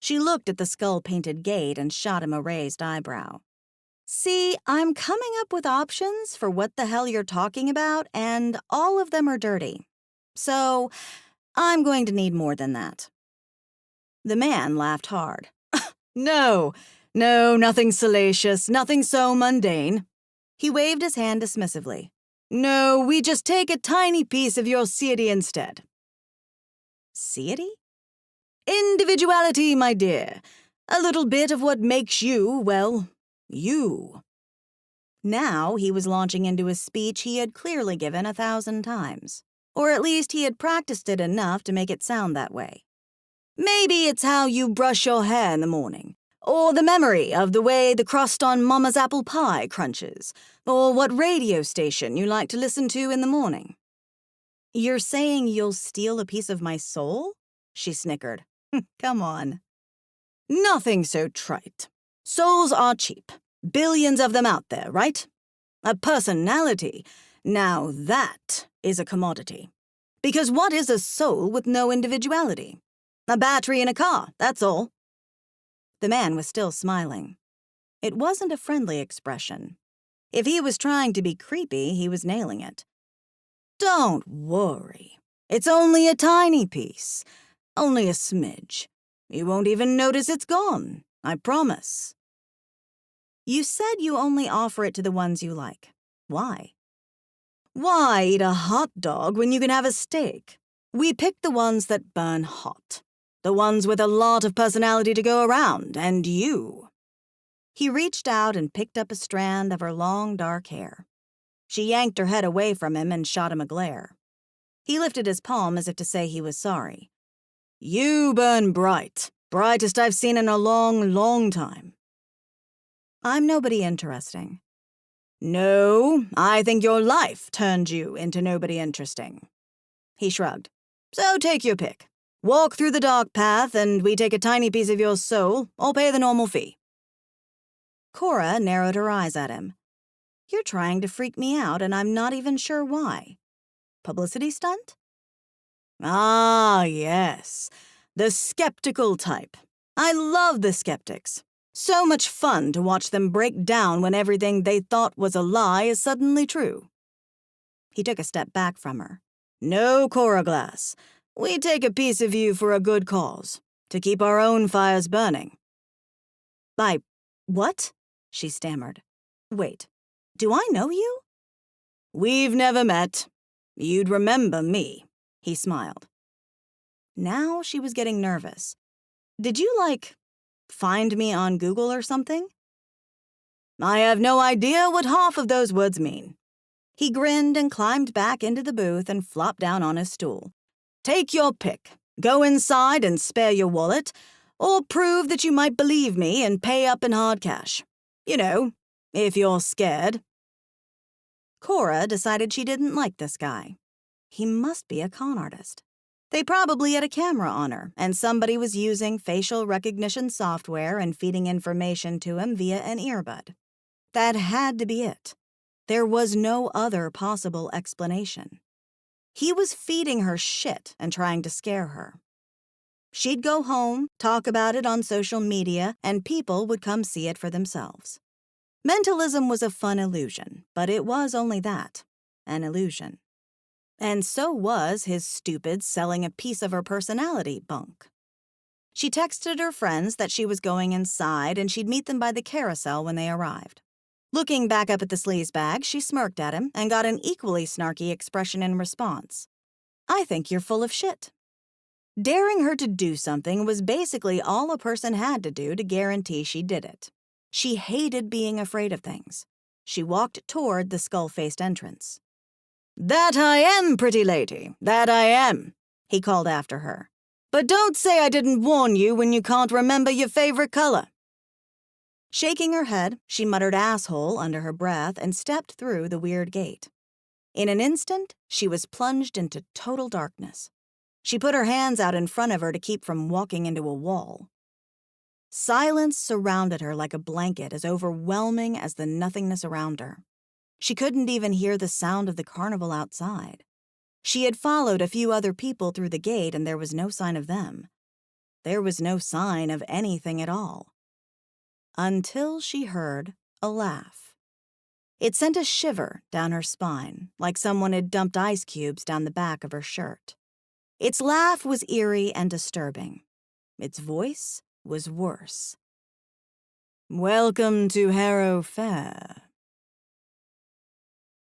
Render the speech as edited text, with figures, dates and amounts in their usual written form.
She looked at the skull-painted gate and shot him a raised eyebrow. See, I'm coming up with options for what the hell you're talking about, and all of them are dirty. So, I'm going to need more than that. The man laughed hard. No, nothing salacious, nothing so mundane. He waved his hand dismissively. No, we just take a tiny piece of your satiety instead. Satiety? Individuality, my dear. A little bit of what makes you, well, you. Now he was launching into a speech he had clearly given 1,000 times. Or at least he had practiced it enough to make it sound that way. Maybe it's how you brush your hair in the morning, or the memory of the way the crust on Mama's apple pie crunches, or what radio station you like to listen to in the morning. You're saying you'll steal a piece of my soul? She snickered. Come on. Nothing so trite. Souls are cheap. Billions of them out there, right? A personality, now that is a commodity. Because what is a soul with no individuality? A battery in a car, that's all. The man was still smiling. It wasn't a friendly expression. If he was trying to be creepy, he was nailing it. Don't worry. It's only a tiny piece. Only a smidge. You won't even notice it's gone, I promise. You said you only offer it to the ones you like. Why? Why eat a hot dog when you can have a steak? We pick the ones that burn hot. The ones with a lot of personality to go around, and you. He reached out and picked up a strand of her long, dark hair. She yanked her head away from him and shot him a glare. He lifted his palm as if to say he was sorry. You burn bright. Brightest I've seen in a long, long time. I'm nobody interesting. No, I think your life turned you into nobody interesting. He shrugged. So take your pick. Walk through the dark path and we take a tiny piece of your soul, or pay the normal fee. Cora narrowed her eyes at him. You're trying to freak me out and I'm not even sure why. Publicity stunt? Ah, yes. The skeptical type. I love the skeptics. So much fun to watch them break down when everything they thought was a lie is suddenly true. He took a step back from her. No, Cora Glass. We take a piece of you for a good cause, to keep our own fires burning. What? She stammered. Wait, do I know you? We've never met. You'd remember me, he smiled. Now she was getting nervous. Did you, find me on Google or something? I have no idea what half of those words mean. He grinned and climbed back into the booth and flopped down on his stool. Take your pick. Go inside and spare your wallet, or prove that you might believe me and pay up in hard cash. You know, if you're scared. Cora decided she didn't like this guy. He must be a con artist. They probably had a camera on her, and somebody was using facial recognition software and feeding information to him via an earbud. That had to be it. There was no other possible explanation. He was feeding her shit and trying to scare her. She'd go home, talk about it on social media, and people would come see it for themselves. Mentalism was a fun illusion, but it was only that, an illusion. And so was his stupid selling a piece of her personality bunk. She texted her friends that she was going inside and she'd meet them by the carousel when they arrived. Looking back up at the sleazebag, she smirked at him and got an equally snarky expression in response. I think you're full of shit. Daring her to do something was basically all a person had to do to guarantee she did it. She hated being afraid of things. She walked toward the skull-faced entrance. That I am, pretty lady, that I am, he called after her. But don't say I didn't warn you when you can't remember your favorite color. Shaking her head, she muttered asshole under her breath and stepped through the weird gate. In an instant, she was plunged into total darkness. She put her hands out in front of her to keep from walking into a wall. Silence surrounded her like a blanket as overwhelming as the nothingness around her. She couldn't even hear the sound of the carnival outside. She had followed a few other people through the gate and there was no sign of them. there was no sign of anything at all. Until she heard a laugh. It sent a shiver down her spine, like someone had dumped ice cubes down the back of her shirt. Its laugh was eerie and disturbing. Its voice was worse. "Welcome to Harrow Faire,"